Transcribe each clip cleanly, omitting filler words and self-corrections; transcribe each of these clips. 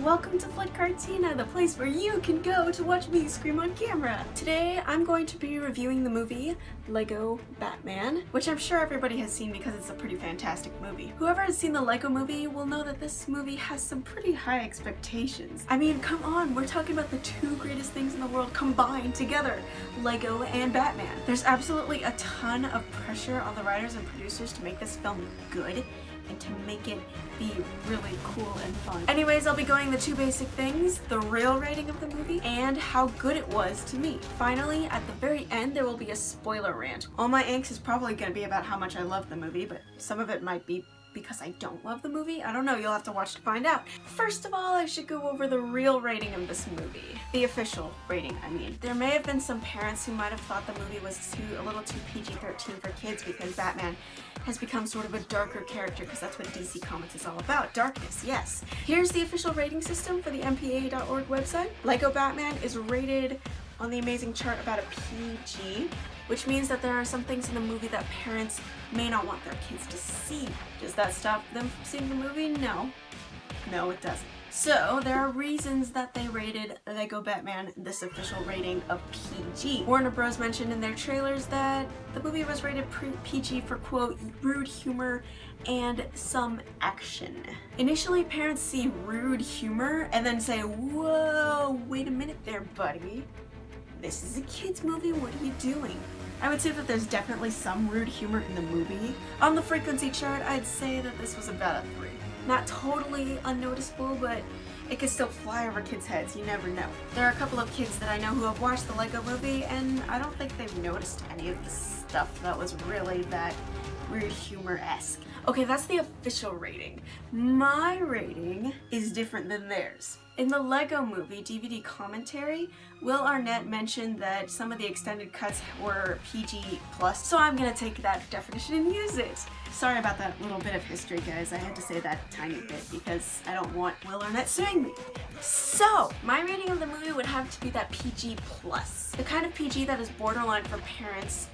welcome to Flytte Kartina, the place where you can go to watch me scream on camera. Today I'm going to be reviewing the movie Lego Batman, which I'm sure everybody has seen because it's a pretty fantastic movie. Whoever has seen the Lego movie will know that this movie has some pretty high expectations. I mean, come on, we're talking about the two greatest things in the world combined together, Lego and Batman. There's absolutely a ton of pressure on the writers and producers to make this film good and to make it be really cool and fun. Anyways, I'll be going the two basic things, the real rating of the movie and how good it was to me. Finally, at the very end, there will be a spoiler rant. All my angst is probably going to be about how much I love the movie, but some of it might be because I don't love the movie. I don't know, you'll have to watch to find out. First of all, I should go over the real rating of this movie. The official rating, I mean. There may have been some parents who might have thought the movie was a little too PG-13 for kids because Batman has become sort of a darker character because that's what DC Comics is all about. Darkness, yes. Here's the official rating system for the MPAA.org website. Lego Batman is rated on the amazing chart about a PG, which means that there are some things in the movie that parents may not want their kids to see. Does that stop them from seeing the movie? No. No, it doesn't. So, there are reasons that they rated Lego Batman this official rating of PG. Warner Bros. Mentioned in their trailers that the movie was rated PG for, quote, rude humor and some action. Initially, parents see rude humor and then say, whoa, wait a minute there, buddy. This is a kid's movie, what are you doing? I would say that there's definitely some rude humor in the movie. On the frequency chart, I'd say that this was about a 3. Not totally unnoticeable, but it could still fly over kids' heads, you never know. There are a couple of kids that I know who have watched the Lego movie, and I don't think they've noticed any of the stuff that was really that weird humor-esque. Okay, that's the official rating. My rating is different than theirs. In the Lego movie DVD commentary, Will Arnett mentioned that some of the extended cuts were PG+, so I'm gonna take that definition and use it. Sorry about that little bit of history, guys. I had to say that tiny bit because I don't want Will Arnett suing me. So, my rating of the movie would have to be that PG+. The kind of PG that is borderline for parents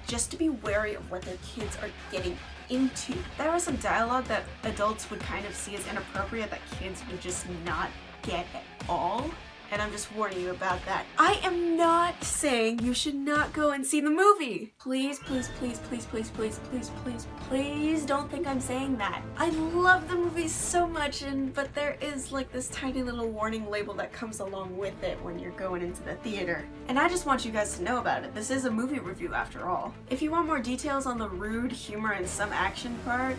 just to be wary of what their kids are getting into. There was some dialogue that adults would kind of see as inappropriate that kids would just not get at all, and I'm just warning you about that. I am not saying you should not go and see the movie. Please, please, please, please, please, please, please, please, please don't think I'm saying that. I love the movie so much, but there is like this tiny little warning label that comes along with it when you're going into the theater. And I just want you guys to know about it. This is a movie review after all. If you want more details on the rude humor and some action part,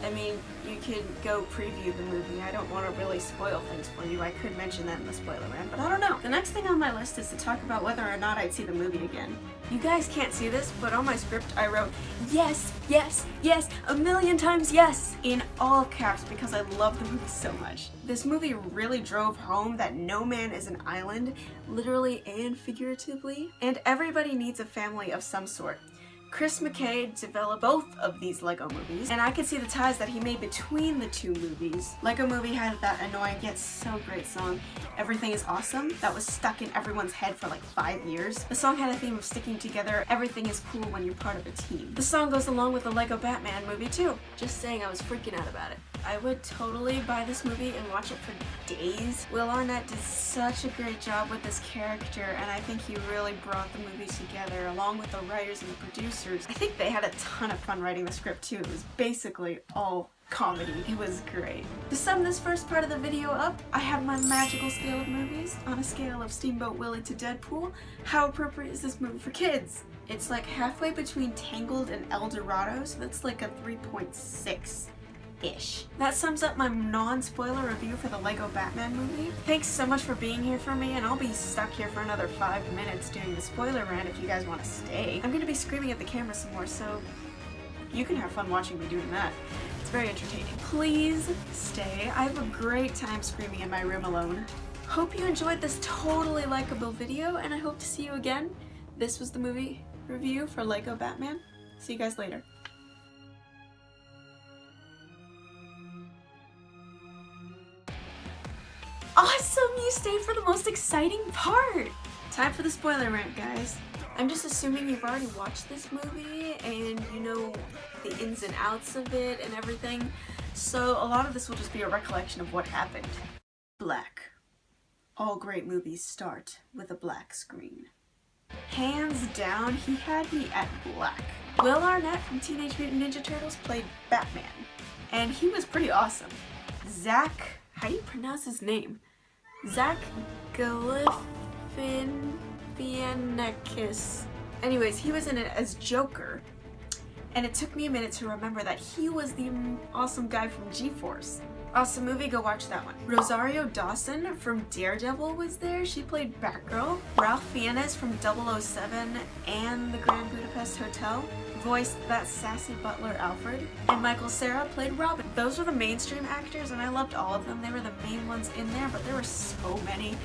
I mean, you can go preview the movie. I don't want to really spoil things for you. I could mention that in the spoiler rant, but I don't know. The next thing on my list is to talk about whether or not I'd see the movie again. You guys can't see this, but on my script I wrote, yes, yes, yes, a million times yes, in all caps because I love the movie so much. This movie really drove home that no man is an island, literally and figuratively, and everybody needs a family of some sort. Chris McKay developed both of these Lego movies, and I could see the ties that he made between the two movies. Lego movie had that annoying yet so great song, Everything is Awesome, that was stuck in everyone's head for like 5 years. The song had a theme of sticking together, everything is cool when you're part of a team. The song goes along with the Lego Batman movie too. Just saying, I was freaking out about it. I would totally buy this movie and watch it for days. Will Arnett did such a great job with this character, and I think he really brought the movie together along with the writers and the producers. I think they had a ton of fun writing the script too. It was basically all comedy. It was great. To sum this first part of the video up, I have my magical scale of movies. On a scale of Steamboat Willie to Deadpool, how appropriate is this movie for kids? It's like halfway between Tangled and El Dorado, so that's like a 3.6. That sums up my non-spoiler review for the Lego Batman movie. Thanks so much for being here for me, and I'll be stuck here for another 5 minutes doing the spoiler rant if you guys want to stay. I'm gonna be screaming at the camera some more, so you can have fun watching me doing that. It's very entertaining. Please stay. I have a great time screaming in my room alone. Hope you enjoyed this totally likable video, and I hope to see you again. This was the movie review for Lego Batman. See you guys later. Awesome! You stayed for the most exciting part! Time for the spoiler rant, guys. I'm just assuming you've already watched this movie and you know the ins and outs of it and everything, so a lot of this will just be a recollection of what happened. Black. All great movies start with a black screen. Hands down, he had me at black. Will Arnett from Teenage Mutant Ninja Turtles played Batman, and he was pretty awesome. Zach, how do you pronounce his name? Zach Galifianakis. Anyways, he was in it as Joker, and it took me a minute to remember that he was the awesome guy from G-Force. Awesome movie, go watch that one. Rosario Dawson from Daredevil was there. She played Batgirl. Ralph Fiennes from 007 and The Grand Budapest Hotel voiced that sassy butler Alfred. And Michael Cera played Robin. Those were the mainstream actors and I loved all of them. They were the main ones in there, but there were so many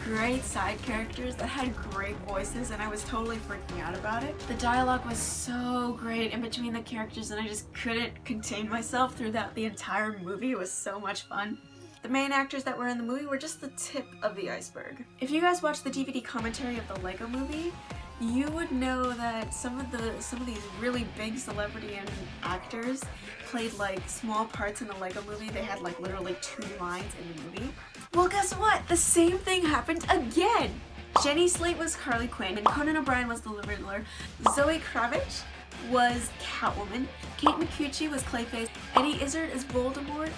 great side characters that had great voices and I was totally freaking out about it. The dialogue was so great in between the characters and I just couldn't contain myself throughout the entire movie. It was so much fun. The main actors that were in the movie were just the tip of the iceberg. If you guys watch the DVD commentary of the Lego movie, you would know that some of these really big celebrity and actors played like small parts in the Lego movie. They had like literally 2 lines in the movie. Well, guess what? The same thing happened again! Jenny Slate was Harley Quinn and Conan O'Brien was the Riddler. Zoe Kravitz was Catwoman. Kate McCucci was Clayface. Eddie Izzard is Voldemort.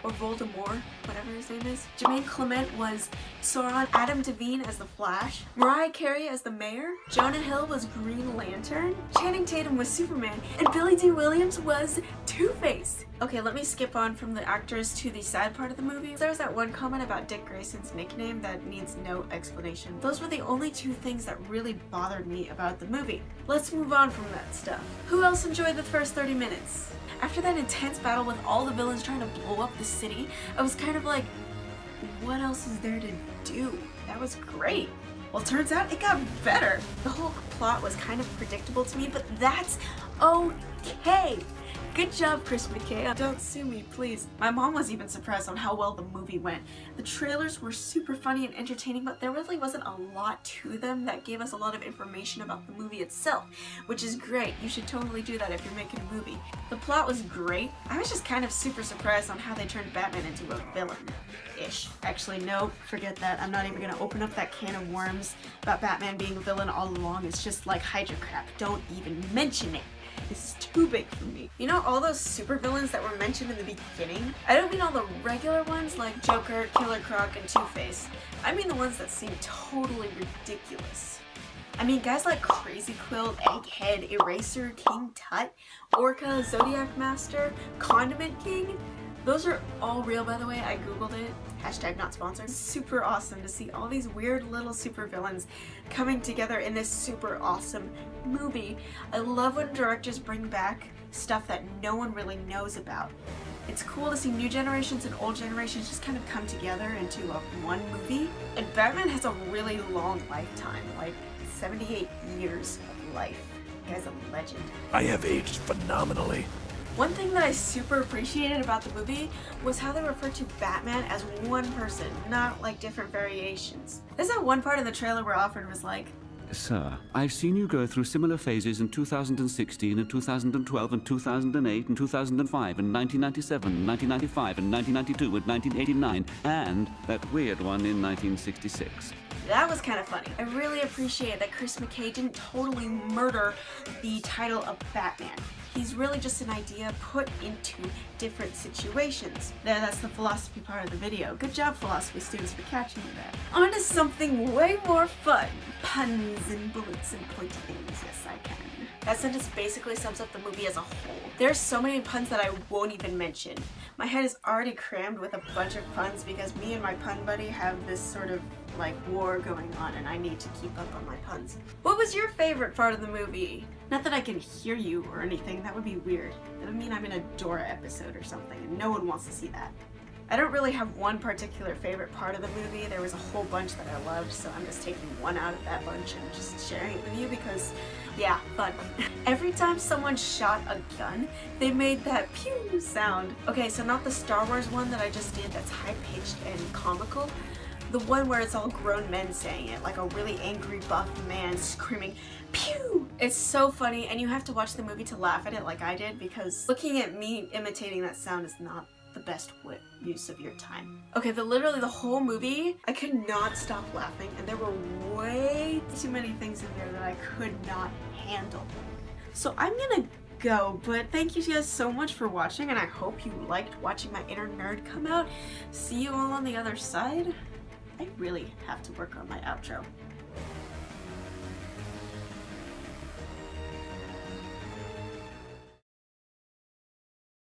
Or Voldemort, whatever his name is. Jermaine Clement was Sauron, Adam Devine as the Flash, Mariah Carey as the Mayor, Jonah Hill was Green Lantern, Channing Tatum was Superman, and Billy D. Williams was Two-Face. Okay, let me skip on from the actors to the sad part of the movie. There's that one comment about Dick Grayson's nickname that needs no explanation. Those were the only 2 things that really bothered me about the movie. Let's move on from that stuff. Who else enjoyed the first 30 minutes? After that intense battle with all the villains trying to blow up the city, I was kind of like, what else is there to do? That was great. Well, turns out it got better. The whole plot was kind of predictable to me, but that's okay. Good job, Chris McKay. Don't sue me, please. My mom was even surprised on how well the movie went. The trailers were super funny and entertaining, but there really wasn't a lot to them that gave us a lot of information about the movie itself, which is great. You should totally do that if you're making a movie. The plot was great. I was just kind of super surprised on how they turned Batman into a villain-ish. Actually, no, forget that. I'm not even gonna open up that can of worms about Batman being a villain all along. It's just like Hydra crap. Don't even mention it. This is too big for me. You know all those supervillains that were mentioned in the beginning? I don't mean all the regular ones like Joker, Killer Croc, and Two-Face. I mean the ones that seem totally ridiculous. I mean guys like Crazy Quilt, Egghead, Eraser, King Tut, Orca, Zodiac Master, Condiment King. Those are all real, by the way. I googled it. Hashtag not sponsored. Super awesome to see all these weird little supervillains coming together in this super awesome movie. I love when directors bring back stuff that no one really knows about. It's cool to see new generations and old generations just kind of come together into one movie. And Batman has a really long lifetime, like 78 years of life. The guy's a legend. I have aged phenomenally. One thing that I super appreciated about the movie was how they referred to Batman as one person, not like different variations. There's that one part in the trailer where Alfred was like, Sir, I've seen you go through similar phases in 2016 and 2012 and 2008 and 2005 and 1997 and 1995 and 1992 and 1989 and that weird one in 1966. That was kind of funny. I really appreciate that Chris McKay didn't totally murder the title of Batman. He's really just an idea put into different situations. That's the philosophy part of the video. Good job, philosophy students, for catching that. On to something way more fun. Puns and bullets and pointy things. Yes, I can. That sentence basically sums up the movie as a whole. There's so many puns that I won't even mention. My head is already crammed with a bunch of puns because me and my pun buddy have this sort of like war going on and I need to keep up on my puns. What was your favorite part of the movie? Not that I can hear you or anything, that would be weird. That would mean I'm in a Dora episode or something and no one wants to see that. I don't really have one particular favorite part of the movie. There was a whole bunch that I loved, so I'm just taking one out of that bunch and just sharing it with you because, yeah, fun. Every time someone shot a gun, they made that pew sound. Okay, so not the Star Wars one that I just did that's high-pitched and comical. The one where it's all grown men saying it, like a really angry buff man screaming, pew! It's so funny, and you have to watch the movie to laugh at it like I did, because looking at me imitating that sound is not the best use of your time. Okay, literally the whole movie, I could not stop laughing, and there were way too many things in there that I could not handle. So I'm gonna go, but thank you guys so much for watching, and I hope you liked watching my inner nerd come out. See you all on the other side. I really have to work on my outro.